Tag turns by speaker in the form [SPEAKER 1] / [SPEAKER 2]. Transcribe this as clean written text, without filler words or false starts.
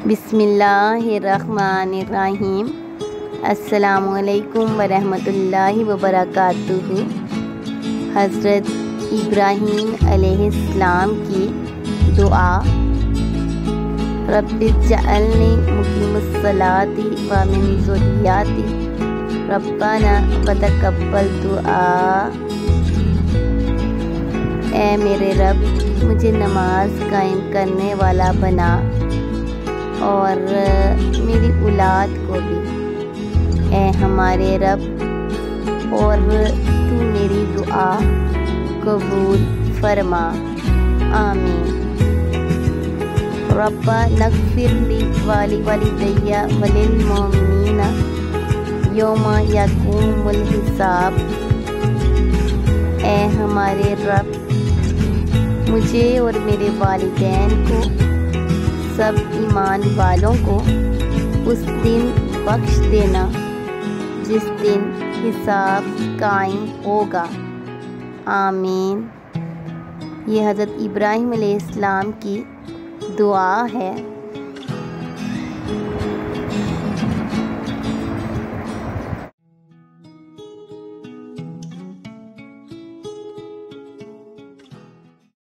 [SPEAKER 1] बिस्मिल्लाहिर्रहमानिर्रहीम। अस्सलामुअलैकुम वरहमतुल्लाहि वबरकातुहू। हज़रत इब्राहीम अलैहिस्सलाम की दुआ। रब्बिज्जअलनी मुक़ीमस्सलाति व मिन ज़ुर्रिय्यती रब्बना वतक़ब्बल दुआ। ए मेरे रब, मुझे नमाज कायम करने वाला बना और मेरी औलाद को भी। ए हमारे रब, और तू मेरी दुआ कबूल फरमा। आमीन। रब्बा नग़फ़िरली वलिदैया वलिल मोमिनीना यौमा यक़ूमुल हिसाब। ए हमारे रब, मुझे और मेरे वालिदैन को, सब ईमान वालों को उस दिन बख्श देना जिस दिन हिसाब कायम होगा। आमीन। ये हज़रत इब्राहीम अलैहिस्सलाम की दुआ है।